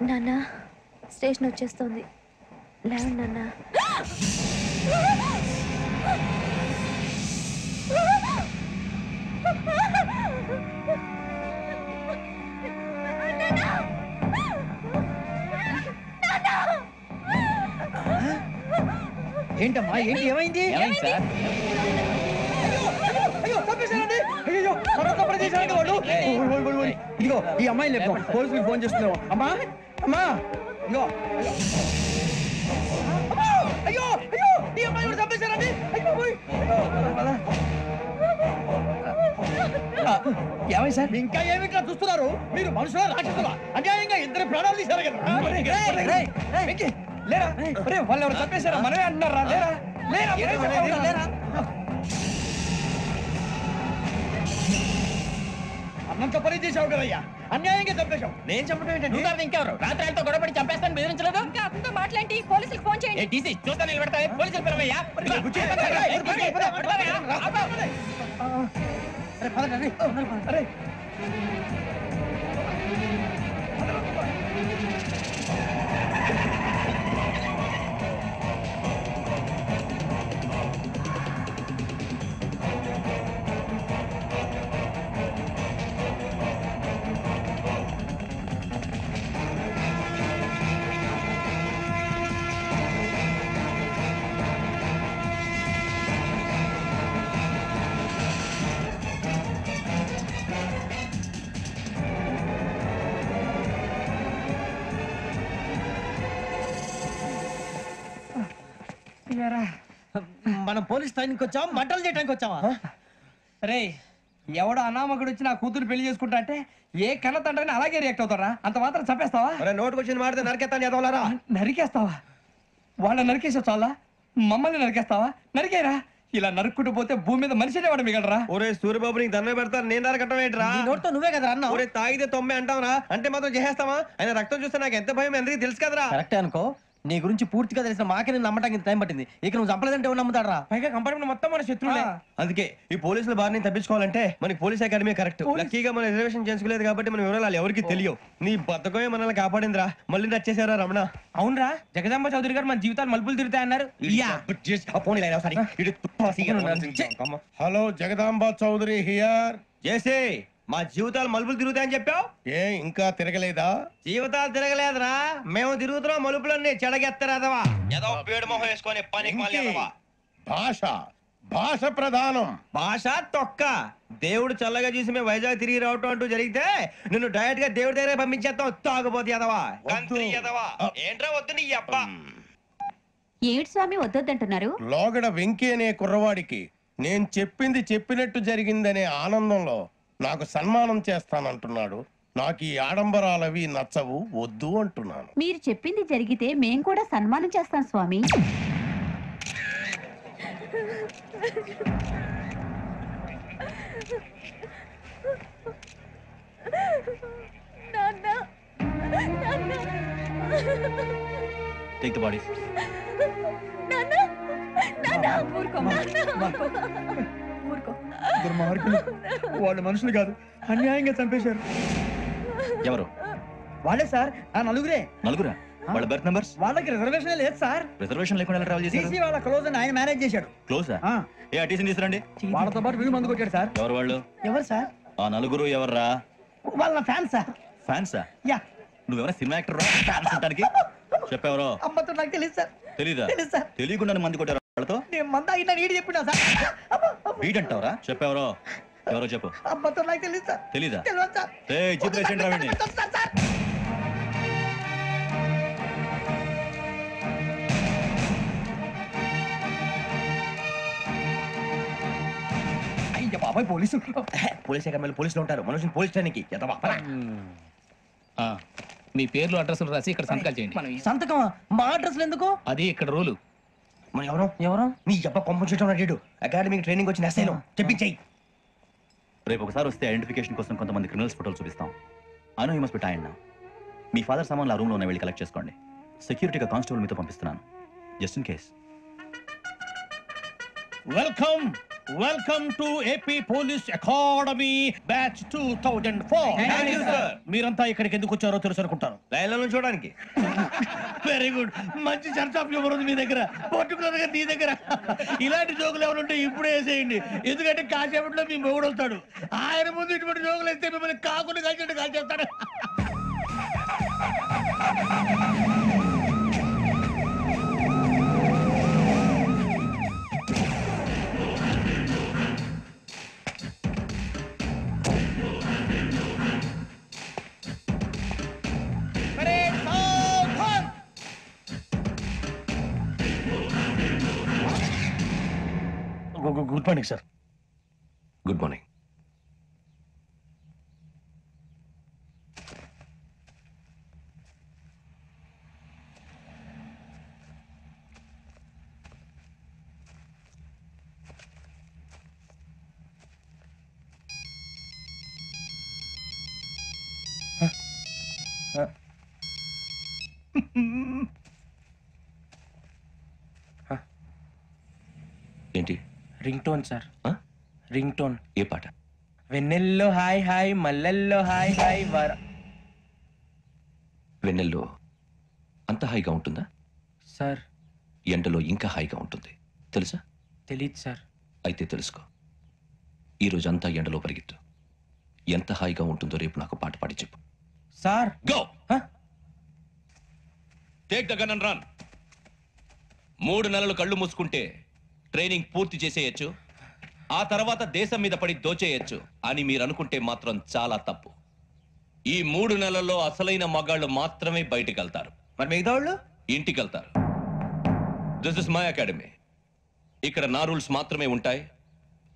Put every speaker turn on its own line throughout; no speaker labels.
నాన్న స్టేషన్ వచ్చేస్తుంది, లేవండి నాన్న.
ఏంటమ్మా ఏంటి ఏమైంది సార్? ఇదిగో ఈ అమ్మాయిని లేపు, పోలీసులకు ఫోన్ చేస్తున్నావు. అమ్మా అమ్మా ఇదిగో అయ్యో అయ్యో ఈ అమ్మాయి కూడా చంపేశారండి. ఏమై సార్ ఇంకా ఏమి ఇట్లా చూస్తున్నారు? మీరు మనుషుల రాక్షసులా? అన్యాయంగా ఇద్దరు ప్రాణాలు తీశారు కదా. లేరా వాళ్ళు ఎవరు చంపేశారా? మనమే అంటున్నారా? లేరా లేరా లేరా అన్నంత పని చేసావు కదయ్యా, అన్యాయంగా చంపేశావు. నేను చంపడం ఏంటంటే ఇంకెవరు రాత్రితో గొడవపడి చంపేస్తాను బెదిరించలేదు.
ఇంకా అతనితో మాట్లాడి పోలీసులకు ఫోన్ చేయండి.
టీసీ చూస్తా నిలబెడతా, పోలీసులు పిలవయ్యా. మనం పోలీస్ స్టేషన్కి వచ్చావా, మంటలు చేయడానికి వచ్చావా? రే ఎవడో అనామకుడు వచ్చి నా కూతురు పెళ్లి చేసుకుంటా అంటే ఏ కన్న తండ్రిని అలాగే రియాక్ట్ అవుతారా? అంత మాత్రం చంపేస్తావా? నోటుకు వచ్చిన మాడితే నరికేస్తాను ఎదవలారా. నరికేస్తావా? వాళ్ళ నరికేసా చాలా, మమ్మల్ని నరికేస్తావా? నరికేరా. ఇలా నరుక్కుంటూ పోతే భూమి మీద మనిషినే వాడు మిగలరా. ఒరే సూర్యబాబు నీకు దండ పెడతాను, నేను నరకటం ఏంట్రా? నోటితో నువ్వే కదా అన్నా. ఒరే తాగితే తొమ్మే అంటావురా, అంటే మాత్రం చేసేస్తావా? ఆయన రక్తం చూస్తే నాకు ఎంత భయం అందరికీ తెలుసు కదరా. కరెక్టే అనుకో, నీ గురించి పూర్తిగా తెలిసిన మాకే నేను నమ్మటానికి టైం పట్టింది. ఇక నువ్వు చంపలేదంటే ఎవరు నమ్ముతాడరా? పైగా కంపార్ట్మెంట్ మొత్తం మన శత్రువులే. అందుకే ఈ పోలీసుల బారిని తప్పించుకోవాలంటే మనకి పోలీస్ అకాడమీ కరెక్ట్. లక్కీగా మనం రిజర్వేషన్ చేసుకోలేదు కాబట్టి మన వివరాలు ఎవరికి తెలియవు. నీ బతకమే మనల్ని కాపాడిందిరా. మళ్ళీ నచ్చేసారా రమణ? అవునరా, జగదాంబ చౌదరి గారు మన జీవితాలు మలుపులు తిరుగుతాయన్నారు.
Hello, Jagadamba Chowdary here.
చేసే మా జీవితాలు మలుపులు తిరుగుతాయని చెప్పావు.
ఏ ఇంకా తిరగలేదా?
జీవితాలు తిరగలేదురా, మేము తిరుగుతున్నాం మలుపులన్నీ. చెడగెత్తరాదవా ఏదో పేడు మొహం వేసుకొని పనికి.
భాష భాష ప్రధానం.
భాష తొక్క. దేవుడు చల్లగా చూసి మేము వైజాగ్ తిరిగి రావటం అంటూ జరిగితే నిన్ను డైరెక్ట్ గా దేవుడి దగ్గర పంపించేస్తాం. తాగబోతు ఎదవా, కంత్రి ఎదవా. ఏంట్రా వద్దు నీ అబ్బా.
ఏడు స్వామి వద్దంటున్నారు?
లోగడ వెంకీ అనే కుర్రవాడికి నేను చెప్పింది చెప్పినట్టు జరిగిందనే ఆనందంలో నాకు సన్మానం చేస్తానంటున్నాడు. నాకు ఈ ఆడంబరాలవి నచ్చవు, వద్దు అంటున్నాను.
మీరు చెప్పింది జరిగితే మేం కూడా సన్మానం చేస్తాం స్వామి.
Take the bodies.
వాళ్ళు మనుషులు కాదు, అన్యాయంగా చంపేశారు.
ఎవరు?
వాళ్ళే సార్, ఆ నలుగురే.
నలుగురా? వాళ్ళ బర్త్ నంబర్స్?
వాళ్ళకి రిజర్వేషన్ లేదు సార్.
రిజర్వేషన్ లేకుండా ఎలా ట్రావెల్ చేశారు?
టీసీ వాళ్ళ క్లోజ్ అని ఆయన మేనేజ్ చేశాడు.
క్లోజా? ఏ ఆ టీసీని తీసుకురండి.
వాళ్ళతో పాటు వీళ్ళు మందు కొట్టాడు సార్.
ఎవరు వాళ్ళు?
ఎవరు సార్?
ఆ నలుగురు ఎవర్రా?
వాళ్ళ ఫ్యాన్స్ సార్.
ఫ్యాన్సా?
యా.
నువ్వెవరా సినిమా యాక్టర్ రా ఫ్యాన్స్ అంటానికి? చెప్పెవరో?
అమ్మతో నాకు తెలియదు సార్.
తెలీదా?
తెలుసు సార్.
తెలియకుండా మంది కొట్టారు వాళ్ళతో?
నేను మంద అయినా నీడి చెప్పినా సార్.
వీడంటావరా? చెప్పెవరో? ఎవరో చెప్పు.
అమ్మతో నాకు తెలియదు సార్.
తెలీదా?
తెలియదు సార్.
జీప్ రేషన్ రావండి.
అయ్య బాబాయ్, పోలీసు. పోలీస్ అకాడమీలో పోలీసులు ఉంటారు, మనుషులు పోలీస్ స్టేషన్కి.
మీ పేర్లు అడ్రస్లు రాసి ఇక్కడ సంతకాలు చేయండి.
సంతకం? మా అడ్రస్లు ఎందుకు?
అది ఇక్కడ రూలు.
మనం ఎవరు ఎవరు నీ అబ్బా పంపించడం అడిగాడు. అకాడమిక్ ట్రైనింగ్ వచ్చిన ఎస్ఐలో చెప్పించాయి.
రేపు ఒకసారి వస్తే ఐడెంటిఫికేషన్ కోసం కొంతమంది క్రిమినల్స్ ఫోటోలు చూపిస్తాం. I know you must be tired now. Me father సామాన్లు ఆ రూమ్ లోనే వెళ్ళి కలెక్ట్ చేసుకోండి. సెక్యూరిటీగా కానిస్టేబుల్ మీతో పంపిస్తున్నాను, just in case.
Welcome
welcome to AP police academy batch 2004. మీరంతా ఇక్కడికి ఎందుకు వచ్చారో తెలుసు అనుకుంటాను.
లైన్లో చూడడానికి.
Very good. మంచి చర్చ ఆఫ్ హ్యూమర్ ఉంది మీ దగ్గర, పర్టికులర్ గా నీ దగ్గర. ఇలాంటి జోకులు ఎవరుంటే ఇప్పుడే వేసేయండి, ఎందుకంటే కాసేపట్లో మీ మొగుడు వస్తాడు. ఆయన ముందు ఇటువంటి జోకులు వేస్తే మిమ్మల్ని కాకుండా కాల్చేట్టు కాల్చేస్తాడు. Good morning sir.
Good morning. ఏంటి?
Ring tone sir.
ఆ?
Ring tone.
ఏ పాట?
వెన్నెల్లో హాయ్ హాయ్, మల్లెల్లో హాయ్ హాయ్
వెన్నెల్లో అంత హాయిగా ఉంటుందా?
సార్
ఎండలో ఇంకా హాయిగా ఉంటుంది తెలుసా?
తెలీదు సార్.
అయితే తెలుసుకో. ఈరోజు అంతా ఎండలో పరిగెత్తు. ఎంత హాయిగా ఉంటుందో రేపు నాకు పాట పాడి చెప్పు.
Sir
go. Take the gun and run. 3 నెలలు కళ్ళు మూసుకుంటే ట్రైనింగ్ పూర్తి చేసేయచ్చు, ఆ తర్వాత దేశం మీద పడి దోచేయచ్చు అని మీరు అనుకుంటే మాత్రం చాలా తప్పు. ఈ 3 నెలల్లో అసలైన మగాళ్ళు మాత్రమే బయటికి వెళ్తారు.
మరి మిగతా వాళ్ళు
ఇంటికి వెళ్తారు. This is my academy. ఇక్కడ నా రూల్స్ మాత్రమే ఉంటాయి.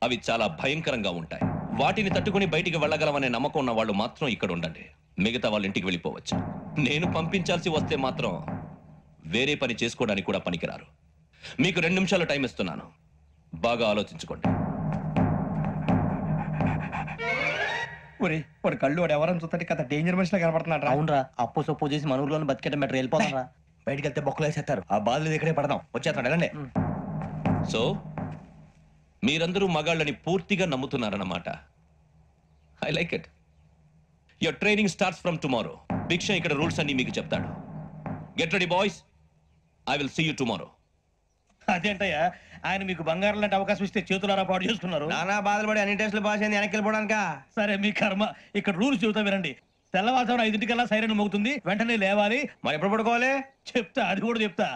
అవి చాలా భయంకరంగా ఉంటాయి. వాటిని తట్టుకుని బయటికి వెళ్ళగలమనే నమ్మకం ఉన్న వాళ్ళు మాత్రం ఇక్కడ ఉండండి. మిగతా వాళ్ళు ఇంటికి వెళ్ళిపోవచ్చు. నేను పంపించాల్సి వస్తే మాత్రం వేరే పని చేసుకోవడానికి కూడా పనికిరారు. మీకు 2 నిమిషాలు టైం ఇస్తున్నాను, బాగా ఆలోచించుకోండి.
వాడు కళ్ళు వాడు ఎవరైనా చూస్తే కదా డేంజర్ మనిషిలో కనపడుతున్నాడు.
అవునరా, అప్పు సొప్పు చేసి మన ఊర్లో బతికేయడం బెటర్. వెళ్ళిపోతారా?
బయటికి వెళ్తే బొక్కలు వేసేస్తారు. ఆ బాధలు ఇక్కడే పడదాం. వచ్చేస్తాడు వెళ్ళండి.
సో మీరందరూ మగాళ్ళని పూర్తిగా నమ్ముతున్నారన్నమాట. I like it. Your training starts from tomorrow. Bhiksha ఇక్కడ రూల్స్ అన్ని మీకు చెప్తాడు. Get ready boys, I will see you tomorrow.
అదేంటయ్యా, ఆయన మీకు బంగారం లాంటి అవకాశం ఇస్తే చేతులారా పాటు చేసుకున్నారు.
నానా బాధలు పడి అన్ని టెస్టులు పాస్ అయింది, వెనక్కి వెళ్ళిపోవడానికా?
సరే మీ కర్మ. ఇక్కడ రూల్స్ చెబుతా వినండి. తెల్లవారుజామున 5 సైరన్ మోగుతుంది, వెంటనే లేవాలి.
మరి ఎప్పుడు పడుకోవాలి?
చెప్తా, అది కూడా చెప్తా.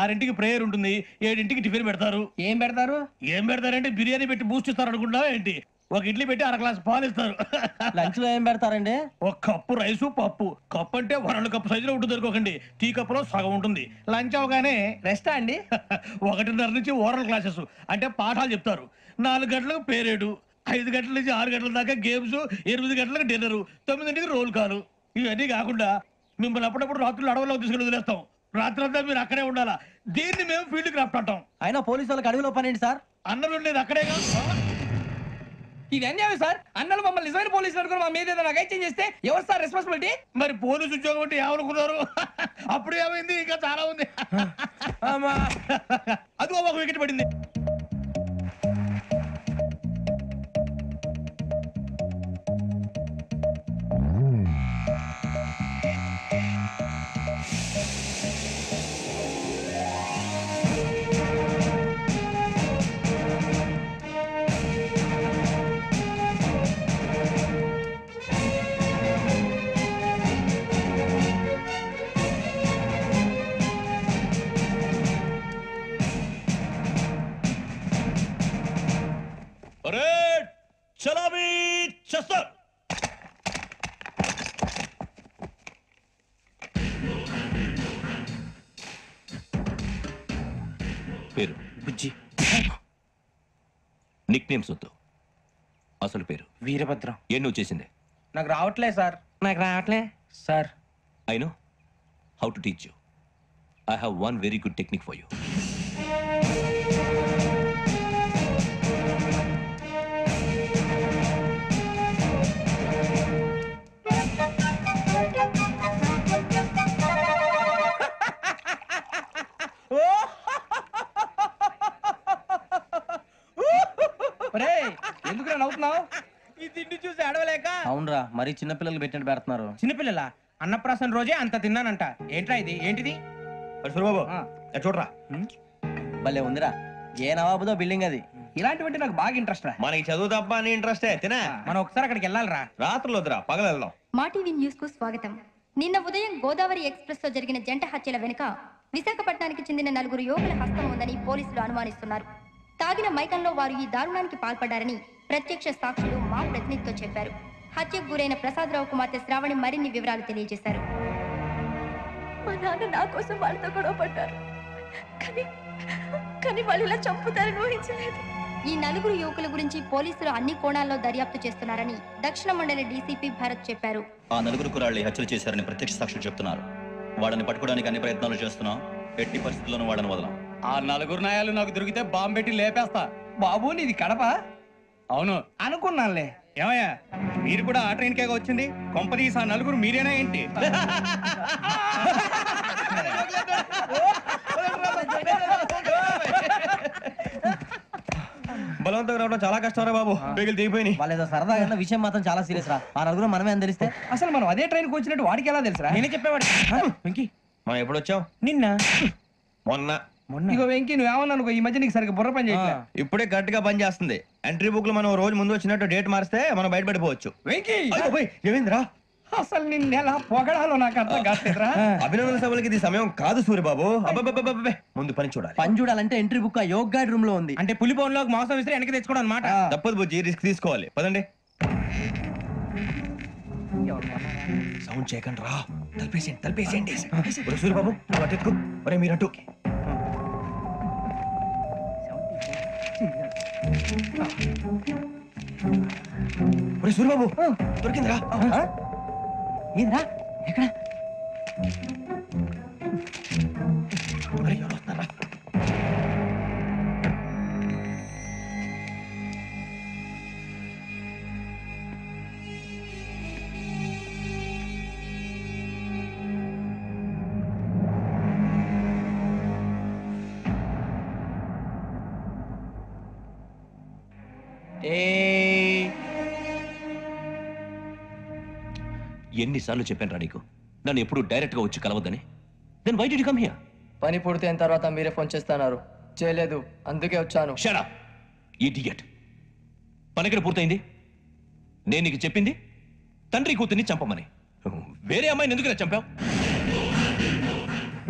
6 ప్రేయర్ ఉంటుంది, 7 టిఫిన్ పెడతారు.
ఏం పెడతారు?
ఏం పెడతారంటే బిర్యానీ పెట్టి బూస్ట్ ఇస్తారు అనుకుంటున్నావా ఏంటి? ఒక ఇడ్లీ పెట్టి 1 గ్లాస్ పాలు ఇస్తారు.
లంచ్ లో ఏం పెడతారండి?
ఒక కప్పు రైసు పప్పు. కప్పు అంటే 1 కప్పు సైజులో ఉంటుంది అనుకోకండి. టీ కప్పులో సగం ఉంటుంది. లంచ్ అవగానే
రెస్టా అండి?
1:30 నుంచి ఓరల్ క్లాసెస్ అంటే పాఠాలు చెప్తారు. 4 గంటలకు పేరేడు, 5 గంటల నుంచి 6 గంటల దాకా గేమ్స్, 8 గంటలకు డిన్నర్, 9ంటికి రోల్ కాలు. ఇవన్నీ కాకుండా మిమ్మల్ని అప్పుడప్పుడు రాత్రులు అడవుల్లో తీసుకుని వదిలేస్తాం. రాత్రంతా మీరు అక్కడే ఉండాలా. దీన్ని మేము ఫీల్డ్ క్రాఫ్ట్ అంటాం.
అయినా పోలీసు వాళ్ళకి అడవిలో పని ఏంటి సార్?
అన్నలు ఉండేది అక్కడే కాదు.
ఇది అన్యాయం సార్. అన్నలు మమ్మల్ని నిజమైన పోలీసులు అనుకుని మా మీద ఏదైనా చేంజ్ చేస్తే ఎవరు సార్ రెస్పాన్సిబిలిటీ?
మరి పోలీసు ఉద్యోగం అంటే ఏమనుకున్నారు? అప్పుడు ఏమైంది? ఇంకా చాలా ఉంది. అది ఒక వికెట్ పడింది.
పరేడ్ చలామీ చేస్తారు. పేరు
బుజ్జి.
నిక్ నేమ్స్ వద్దు, అసలు పేరు.
వీరభద్రం.
ఏ నువ్వు చేసింది?
నాకు రావట్లే సార్. నాకు రావట్లే sir.
I know how to teach you. I have one very good technique for you.
మరి చిన్నపిల్లలు పెట్టినట్టు పెడుతున్నారు.
చిన్నపిల్లల అన్నప్రాసన రోజే అంత తిన్నానంట. ఏంట్రా ఇది? ఏంటిది?
సూరిబాబు
ఆ.
చూడరా,
భలే ఉందిరా. ఏ నవాబుదో బిల్డింగ్ అది.
ఇలాంటివంటే నాకు బాగా ఇంట్రెస్ట్ రా.
మనకి చదువు తప్ప అని ఇంట్రెస్టే తినా.
మనం ఒకసారి అక్కడికి వెళ్ళాలిరా.
రాత్రులు వద్దురా, పగలు వెళ్దాం.
మా టీవీ న్యూస్ కు స్వాగతం. నిన్న ఉదయం గోదావరి ఎక్స్ప్రెస్ లో జరిగిన జంట హత్యల వెనుక విశాఖపట్నానికి చెందిన 4 యువకుల హస్తం ఉందని పోలీసులు అనుమానిస్తున్నారు. తాగిన మైకంలో వారు ఈ దారుణానికి పాల్పడ్డారని ప్రత్యక్ష సాక్షులు మా ప్రతినిధితో చెప్పారు. హత్యకు గురైన ప్రసాదరావు కుమార్తె శ్రావణి మరిన్ని వివరాలు తెలియజేశారు.
మా నాన్న నా కోసం వాళ్ళతో గొడవ పడ్డారు, కానీ వాళ్ళు ఇలా చంపుతారని ఊహించలేదు.
ఈ 4 యువకుల గురించి పోలీసులు అన్ని కోణాల్లో దర్యాప్తు చేస్తున్నారని దక్షిణ మండలి డీసీపీ భరత్ చెప్పారు.
ఆ 4 కుర్రాళ్ళు హత్యలు చేశారని ప్రత్యక్ష సాక్షులు చెప్తున్నారు. వాళ్ళని పట్టుకోవడానికి అన్ని ప్రయత్నాలు చేస్తున్నాం. ఎట్టి పరిస్థితుల్లోనూ వాళ్ళని వదలం.
ఆ 4 నాయాలు నాకు దొరికితే బాంబు పెట్టి లేపేస్తా. బాబు నీది కడప? అవును అనుకున్నానులే. ఏమయ్యా మీరు కూడా ఆ ట్రైన్ కేగా వచ్చింది? కొంపదీసి ఆ 4 మీరేనా ఏంటి?
బలవంతంగా రావడం చాలా కష్టం రా బాబు. పేగులు దిగిపోయినాయి.
వాళ్ళేదో సరదాగా విషయం మాత్రం చాలా సీరియస్ రా. ఆ నలుగురు మనమే అని తెలిస్తే
అసలు మనం అదే ట్రైన్ కి వచ్చినట్టు వాడికి ఎలా తెలుసురా? నేనే చెప్పేవాడి. వెంకీ
మనం ఎప్పుడు వచ్చాం?
నిన్న
మొన్న.
ఇగో వెంకీ నువ్వేమన్నా అనుకో, ఈ మధ్య నీకు సరిగ్గా బుర్ర పని చేయట్లే.
ఇప్పుడే కరెక్ట్ గా పని చేస్తుంది. ఎంట్రీ బుక్ లో మనం రోజు ముందు వచ్చినట్టు డేట్ మారిస్తే మనం బయటపడిపోవచ్చు.
వెంకీ
ఏమైందిరా?
అసలు నిన్న ఎలా పొగడాలో నాకు అర్థం కాట్లేదురా.
అభినందన సభలకి ఇది సమయం కాదు సూర్యబాబు. అబ్బబ్బబ్బబ్బబ్బే, ముందు పని చూడాలి.
పని చూడాలంటే ఎంట్రీ బుక్ ఆ యోగ్ గైడ్ రూమ్ లో ఉంది.
అంటే పులి బోన్లోకి మాంసం విసిరి వెనక్కి తెచ్చుకోవడం అనమాట.
తప్పదు బుజ్జి, రిస్క్ తీసుకోవాలి. పదండి. సౌండ్ చేయకండి రా. తలపేసేయండి. ఒరే సూర్యబాబు నువ్వు అటు ఎత్తుకో. ఒరే మీరు అటు. ఒరే సూర్యబాబు దొరికిందిరా.
ఏంద్రా ఎక్కడ?
అరే ఎవరు వస్తున్నారా?
ఎన్నిసార్లు చెప్పాను నీకు నన్ను ఎప్పుడు డైరెక్ట్ గా వచ్చి కలవద్దని? Then why did you come here?
పని పూర్తయిన తర్వాత మీరే ఫోన్ చేస్తున్నారు. చేయలేదు, అందుకే వచ్చాను.
Shut up idiot. పని ఎక్కడ పూర్తయింది? నేను నీకు చెప్పింది తండ్రి కూతుర్ని చంపమని. వేరే అమ్మాయిని ఎందుకు చంపావు?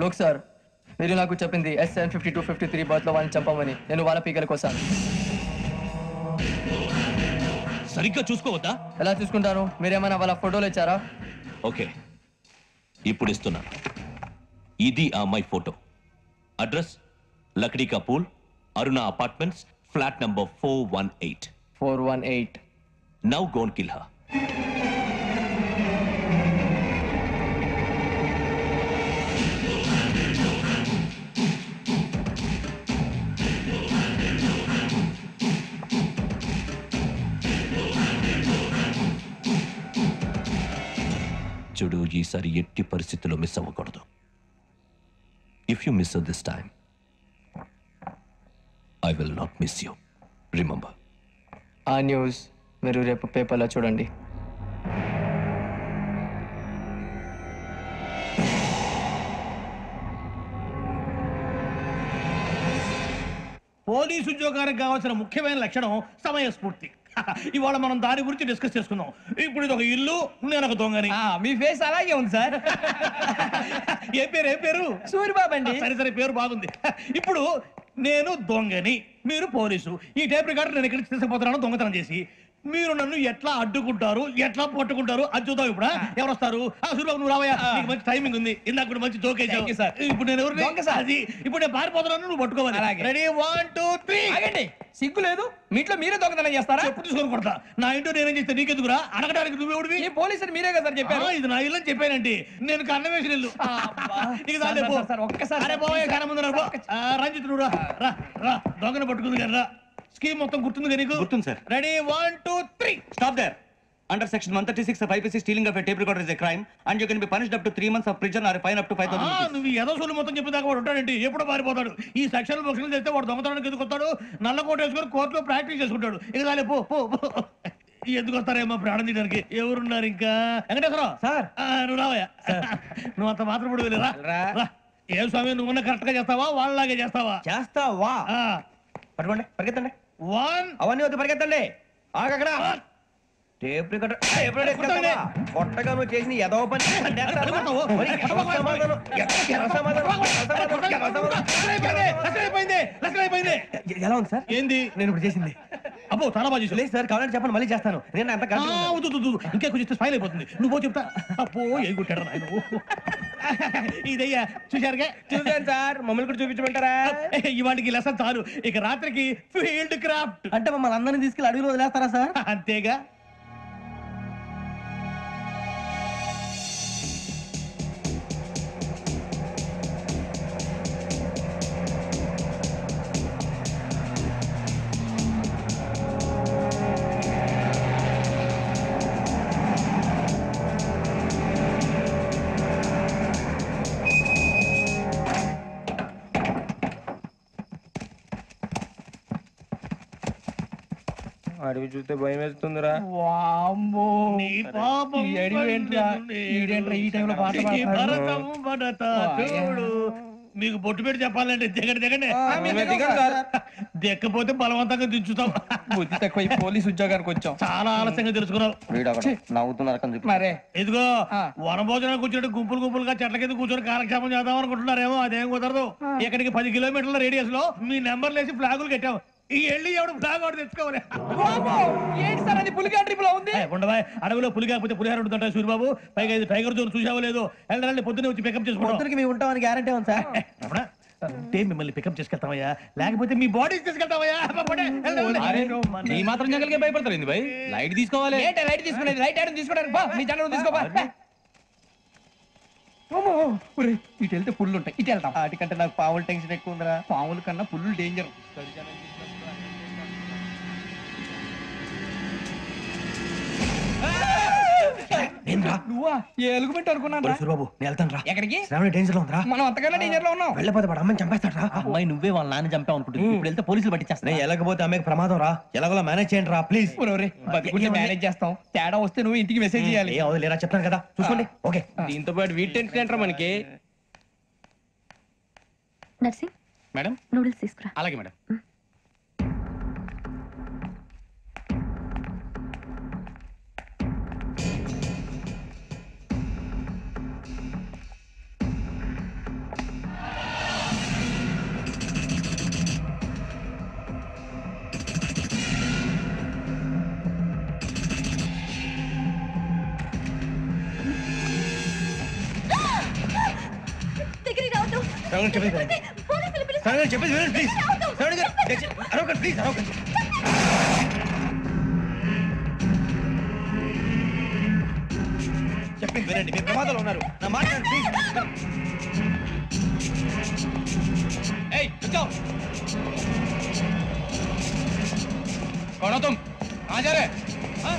లోక్ సార్, మీరు నాకు చెప్పింది SN 5253 బర్త్ లో వాళ్ళని చంపమని. నేను వాళ్ళ పీకల కోసం.
సరిగ్గా చూసుకోవద్దా?
ఎలా చూసుకుంటాను? మీరేమైనా వాళ్ళ ఫోటోలు ఇచ్చారా?
ఓకే, ఇప్పుడు ఇస్తున్నాను. ఇది ఆ అమ్మాయి ఫోటో. అడ్రస్ లక్డీ కా pool, Aruna apartments, flat number 418.
418.
Now go and kill her. చూడు, ఈసారి ఎట్టి పరిస్థితుల్లో మిస్ అవ్వకూడదు. If you miss this time I will not miss you. Remember.
ఆ న్యూస్ మీరు రేపు పేపర్లో చూడండి.
పోలీసు ఉద్యోగానికి కావాల్సిన ముఖ్యమైన లక్షణం సమయస్ఫూర్తి. ఇవాళ మనం దాని గురించి డిస్కస్ చేసుకుందాం. ఇప్పుడు ఇది ఒక ఇల్లు, నేను ఒక దొంగని.
మీ ఫేస్ అలాగే ఉంది సార్.
ఏ పేరు?
సూరిబాబు అండి.
సరే పేరు బాగుంది. ఇప్పుడు నేను దొంగని, మీరు పోలీసు. ఈ టైప్ రికార్డు నేను ఇక్కడికి తీసుకుపోతున్నాను దొంగతనం చేసి. మీరు నన్ను ఎట్లా అడ్డుకుంటారు, ఎట్లా పట్టుకుంటారు అది చూద్దాం. ఇప్పుడు ఎవరు వస్తారు? సూరిబాబు నువ్వు రావయ్యా, నీకు మంచి టైమింగ్ ఉంది. ఇందాక కూడా మంచి జోక్ వేసావు సార్. ఇప్పుడు నేను ఎవరు? దొంగ సార్. అది ఇప్పుడు నేను పారిపోతున్నాను, నువ్వు పట్టుకోవాలి. రెడీ 1 2 3.
ఆగండి, సిగ్గు లేదు? మీ ఇంట్లో మీరే దొంగతనం చేస్తారా?
ఎప్పుడు తీసుకొని కొడతా. నా ఇంటో నేనేం చేస్తే నీకెందుకురా? అడగడానికి నువ్వెవడివి?
ఈ పోలీసులు మీరే కదా సార్ చెప్పారు.
ఇది నా ఇల్లు అని చెప్పానండి. నేను కన్న వేసిన ఇల్లు. నీకు చాలే పో.
ఒక్కసారి
అరే పోయే కన్న ముందు రంజిత్ నువ్వు రా దొంగను పట్టుకుంది కదా. స్కీమ్ మొత్తం గుర్తుంది నీకు?
గుర్తుంది sir.
Ready 1 2 3.
Stop there. Under section 136 of IPC, stealing of a tape recorder is a crime and you can be punished up to 3 months of prison or a fine up to 5,000 rupees.
నువ్వు ఎదసూలు మొత్తం చెప్పేదాకా వాడు ఉంటాడండి. ఎప్పుడో పారిపోతాడు. ఈ section బుక్స్లు చేస్తే వాడు దొంగతనానికి ఎందుకు వస్తాడు? నల్ల కోట వేసుకొని కోర్టులో ప్రాక్టీస్ చేసుకుంటాడు. ఇక చాలే పో. ఎందుకు వస్తారేమో ప్రాణం తీయడానికి ఎవరున్నారు ఇంకా వెంకటేశ్వరరావు
సార్
నువ్వు రావయ్యా నువ్వు అంత మాత్రం ఇప్పుడు వెళ్ళి రా ఏ స్వామి నువ్వున్న కరెక్ట్ గా చేస్తావా వాళ్ళలాగే చేస్తావా
చేస్తావా పట్టుకోండి పరిగెత్తండి
1
అవన్నీ వద్దు పరిగెత్తండి ఆగక్కడ టేప్ రికార్డర్ కొట్టగా నువ్వు చేసిన ఎదవ పని ఎలా ఉంది సార్
ఏంది
నేను ఇప్పుడు చేసింది
అబ్బో చాలా బాగా చేసావు
లేదు సార్ కావాలంటే చెప్పండి మళ్ళీ చేస్తాను నేను అంత
ఇంకే కొంచెం స్మైల్ అయిపోతుంది నువ్వు చెప్తా అబ్బో ఏ కొట్టాడు నాయన ఇదయ్యా చూశారుగా
చూసాను సార్ మమ్మల్ని కూడా చూపించమంటారా
ఇవాటికి లెసన్ చాలు ఇక రాత్రికి ఫీల్డ్ క్రాఫ్ట్
అంటే మమ్మల్ని అందరినీ తీసుకెళ్ళి అడుగులో వదిలేస్తారా సార్
అంతేగా
అడవి చూస్తే భయం వేస్తుందిరా
నీ పాపం
ఈడేంట్రా ఈ టైంలో పాట
ఈ భరతం భరత చూడు మీకు బొట్టు పెట్టి చెప్పాలంటే దిగండి దిక్కపోతే బలవంతంగా దించుతాం
బుద్ధి తక్కువ పోలీస్ ఉద్యోగానికి వచ్చాం
చాలా ఆలస్యంగా తెలుసుకున్నావు
నవ్వుతున్నారు మరే
ఇదిగో వనభోజనానికి కూర్చుంటే గుంపులుగా చెట్ల కింద కూర్చొని కాలక్షేపం చేద్దాం అనుకుంటున్నారేమో అదేం కుదరదు ఇక్కడికి 10 కిలోమీటర్ల రేడియస్ లో మీ నెంబర్లు వేసి ఫ్లాగులు కట్టాం ఈ వెళ్ళి ఎవడు ఫ్లాగ్ ఒకటి తెచ్చుకోవాలి ఉండవా అడవిలో పులి కాకపోతే పులిహార ఉంటుంటా సూర్యబాబు పైగా ఇది టైగర్ జోన్ చూసావో లేదో వెళ్ళాలి పొద్దున్నే వచ్చి పికప్ చేసుకోవడానికి
మేము ఉంటామని గ్యారంటీ ఉంది సార్
మిమ్మల్ని పికప్ చేసుకెళ్తామయ్యా లేకపోతే మీ బాడీ తీసుకెళ్తామయ్యా
ఈ మాత్రం జంగల్కే భయపడతారు భయ్ లైట్ తీసుకోవాలి లైట్ తీసుకునేది లైట్ ఆడని తీసుకోవడానికి మీ జంగల్ తీసుకోబా ఇటు వెళ్తే పుల్లు ఉంటాయి ఇటు వెళ్తాం వాటికంటే నాకు పావులు టెన్షన్ ఎక్కువ ఉందిరా పావుల కన్నా పుల్లు డేంజర్ నువ్వా ఏ ఎలుగుబెట్టి అనుకున్నాను
సూర్బాబు నేను వెళ్తాను రా
ఎక్కడికి
శ్రావణ డేంజర్ లో ఉందిరా
మనం అంతకన్నా డేంజర్ లో ఉన్నాం
వెళ్ళపోతే వాడు అమ్మని చంపేస్తాడు రా
అమ్మాయి నువ్వే వాళ్ళ నాన్న చంపావు అనుకుంటుంది ఇప్పుడు వెళ్తే పోలీసులు పట్టించేస్తా
నేను వెళ్ళకపోతే అమ్మకి ప్రమాదం రా ఎలాగోలా మేనేజ్ చేయండి రా ప్లీజ్
బతుకుంటే మేనేజ్ చేస్తాం తేడా వస్తే నువ్వు ఇంటికి మెసేజ్ చేయాలి
ఏ అవదు లేరా చెప్తాను కదా చూసుకోండి ఓకే
దీంతో పాటు వీటి టెన్షన్ ఏంట్రా మనకి
నర్సింగ్
మేడం
నూడిల్స్ తీసుకురా
అలాగే మేడం
చెప్పేసి వినండి ప్లీజ్ అరవకండి ప్లీజ్ అరవకండి చెప్పింది వినండి మీరు ప్రమాదంలో ఉన్నారు నా మాట్లాడండి ప్లీజ్
ఏయ్ रुको कौन हो तुम कहाँ जा रहे हाँ?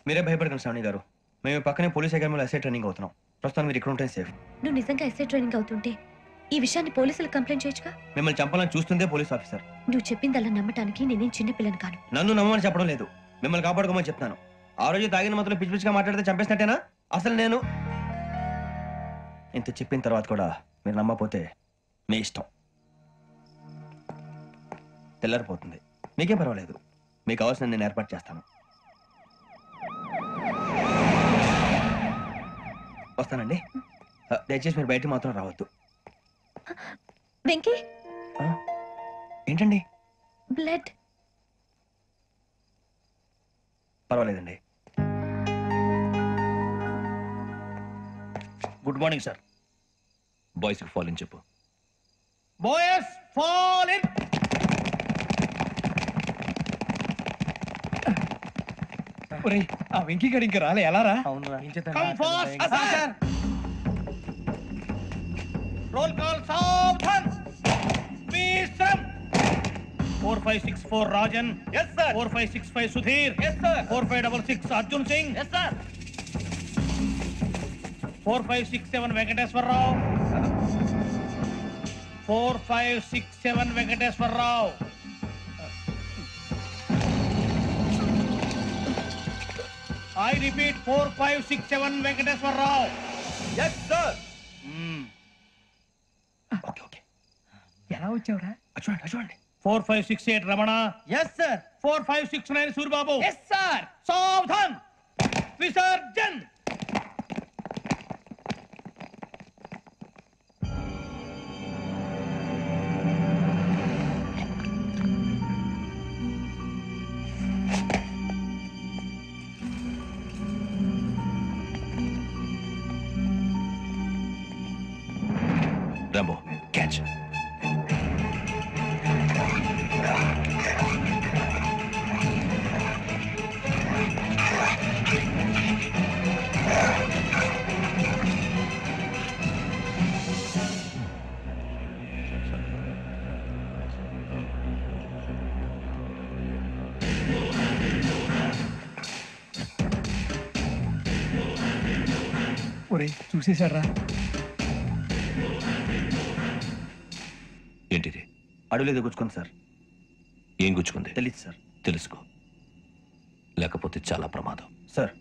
మీరే భయపడకండి శ్రావణి గారు మేము పక్కనే పోలీస్ అకాడమీలో ఎస్ఐ ట్రైనింగ్ అవుతున్నాం ప్రస్తుతం మీరు ఇక్కడ ఉంటే సేఫ్
నువ్వు నిజంగా ఎస్ఐ ట్రైనింగ్ అవుతుంటే ఈ విషయాన్ని పోలీసులకు కంప్లైంట్ చేయొచ్చుగా
మిమ్మల్ని చంపాలని చూస్తుందే పోలీస్ ఆఫీసర్
నువ్వు చెప్పిందల్లా నమ్మటానికి నేనేం చిన్నపిల్లని కాను
నన్ను నమ్మమని చెప్పడం లేదు మిమ్మల్ని కాపాడుకోమని చెప్తాను ఆ రోజు తాగిన మాత్రం పిచ్చి పిచ్చిగా మాట్లాడితే చంపేసినట్టేనా అసలు నేను ఇంత చెప్పిన తర్వాత కూడా మీరు నమ్మకపోతే మీ ఇష్టం తెల్లారిపోతుంది మీకే పర్వాలేదు మీకు కావాల్సిన నేను ఏర్పాటు చేస్తాను వస్తానండి దయచేసి మీరు బయట మాత్రం రావద్దు
వెంకీ
ఏంటండి
బ్లడ్
పర్వాలేదండి
గుడ్ మార్నింగ్ సార్
బాయ్స్కి ఫాలో చెప్పు
బాయ్స్ ఫాల్ ఇన్. ఒరేయ్ ఆ వెంకీ గడి ఇంకా రాలే, ఎలా రా? Come fast sir. Roll call సావధాన్. విశ్రమ్. 4564 Rajan. yes sir. 4565 Sudheer. yes sir. 4566 Arjun Singh. yes sir. 4567 Venkateswara Rao. 4567 Venkateswara Rao. I repeat 4567 Venkateswara Rao.
yes sir.
Okay okay. ఎలా వచ్చావురా?
చూడండి చూడండి.
4568 Ramana.
Yes sir.
4569 Surya Babu.
Yes sir.
సావధాన్. విసర్జన్.
Rambo catch.
ఒరే చూసేశాడ్రా.
ఏంటిది?
అడవిలో గుచ్చుకుంది సార్.
ఏం గుచ్చుకుంది?
తెలీదు సార్.
తెలుసుకో, లేకపోతే చాలా ప్రమాదం.
సార్